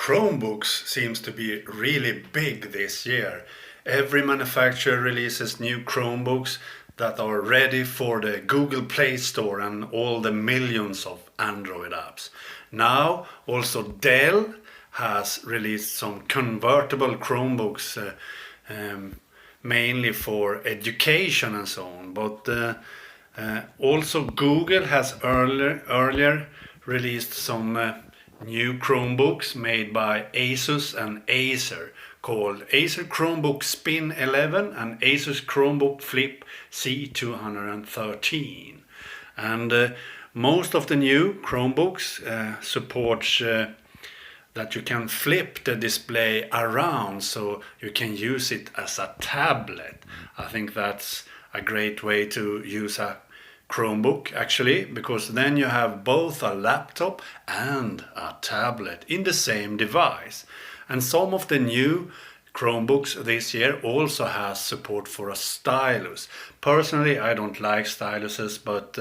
Chromebooks seems to be really big this year. Every manufacturer releases new Chromebooks that are ready for the Google Play Store and all the millions of Android apps. Now also Dell has released some convertible Chromebooks, mainly for education and so on. But also Google has earlier released some new Chromebooks made by Asus and Acer called Acer Chromebook Spin 11 and Asus Chromebook Flip C213. And most of the new Chromebooks supports that you can flip the display around so you can use it as a tablet. I think that's a great way to use a Chromebook actually, because then you have both a laptop and a tablet in the same device. And some of the new Chromebooks this year also has support for a stylus. Personally, I don't like styluses, but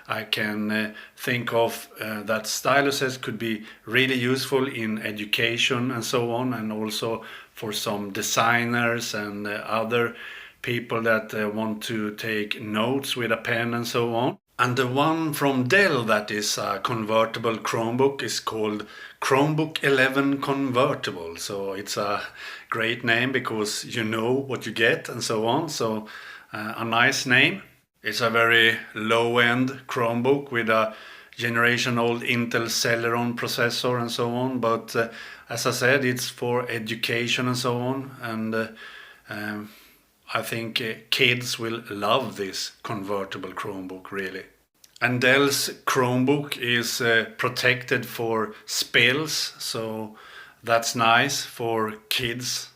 I can think of that styluses could be really useful in education and so on, and also for some designers and other people that want to take notes with a pen and so on. And the one from Dell that is a convertible Chromebook is called Chromebook 11 Convertible. So it's a great name because you know what you get and so on. So a nice name. It's a very low-end Chromebook with a generation old Intel Celeron processor and so on. But as I said, it's for education and so on. And I think kids will love this convertible Chromebook really. And Dell's Chromebook is protected for spills, so that's nice for kids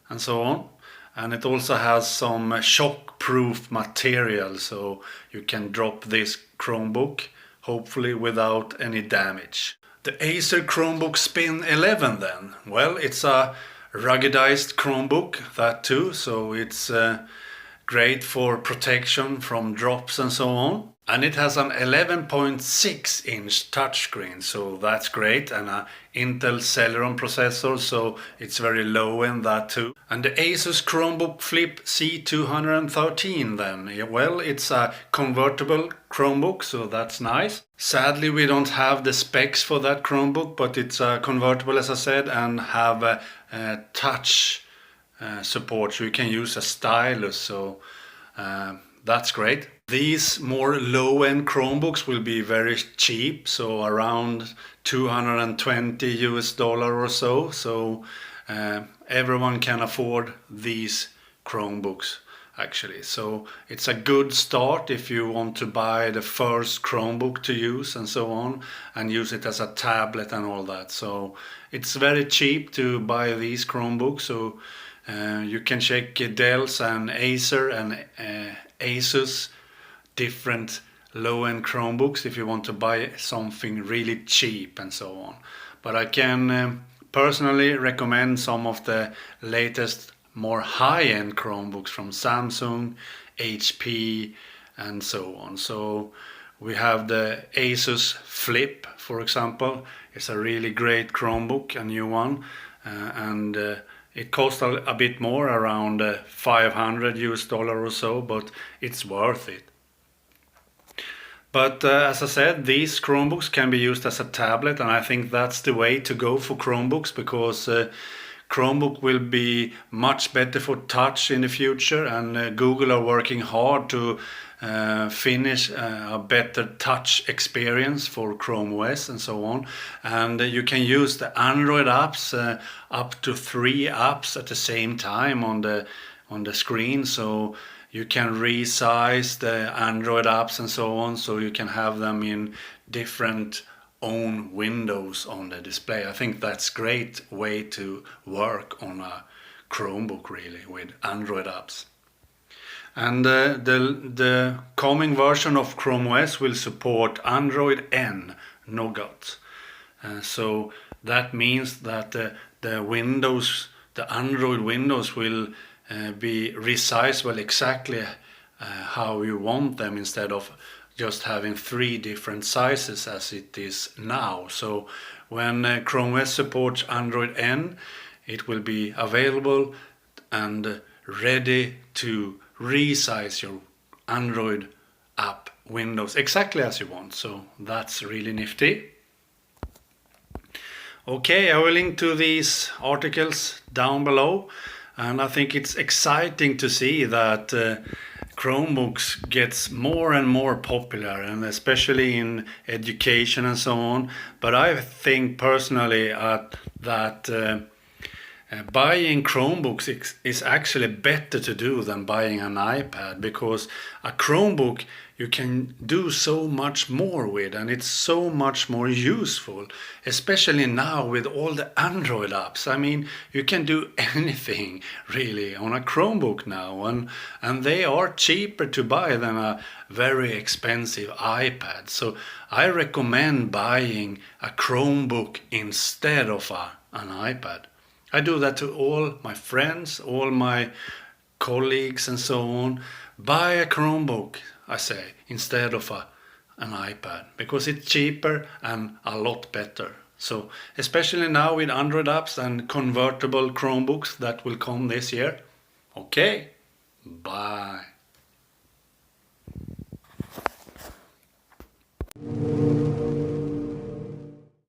and so on. And it also has some shock-proof material, so you can drop this Chromebook hopefully without any damage. The Acer Chromebook Spin 11 then, well, it's a ruggedized Chromebook, that too, so it's great for protection from drops and so on. And it has an 11.6 inch touchscreen, so that's great, and a Intel Celeron processor, so it's very low end, that too. And the Asus Chromebook Flip C213 then, well, it's a convertible Chromebook, so that's nice. Sadly we don't have the specs for that Chromebook, but it's a convertible as I said, and have a touch support, so you can use a stylus, so that's great. These more low-end Chromebooks will be very cheap, so around $220 or so. So everyone can afford these Chromebooks actually. So it's a good start if you want to buy the first Chromebook to use and so on, and use it as a tablet and all that. So it's very cheap to buy these Chromebooks. So you can check Dell's and Acer and Asus different low-end Chromebooks if you want to buy something really cheap and so on. But I can personally recommend some of the latest more high-end Chromebooks from Samsung, HP and so on. So we have the Asus Flip, for example. It's a really great Chromebook, a new one, and it costs a bit more, around $500 or so, but it's worth it. But as I said, these Chromebooks can be used as a tablet, and I think that's the way to go for Chromebooks, because Chromebook will be much better for touch in the future, and Google are working hard to finish a better touch experience for Chrome OS and so on. And you can use the Android apps, up to 3 apps at the same time on the screen, so you can resize the Android apps and so on, so you can have them in different own windows on the display. I think that's a great way to work on a Chromebook really, with Android apps. And the coming version of Chrome OS will support Android N Nougat. So that means that the Android windows will be resizable exactly how you want them, instead of just having 3 different sizes as it is now. So when Chrome OS supports Android N, it will be available and ready to resize your Android app windows exactly as you want. So that's really nifty. Okay, I will link to these articles down below, and I think it's exciting to see that Chromebooks gets more and more popular, and especially in education and so on. But I think personally that buying Chromebooks is actually better to do than buying an iPad, because a Chromebook you can do so much more with, and it's so much more useful, especially now with all the Android apps. I mean, you can do anything really on a Chromebook now, and they are cheaper to buy than a very expensive iPad. So I recommend buying a Chromebook instead of an iPad. I do that to all my friends, all my colleagues and so on. Buy a Chromebook, I say, instead of an iPad, because it's cheaper and a lot better. So especially now with Android apps and convertible Chromebooks that will come this year. Okay, bye.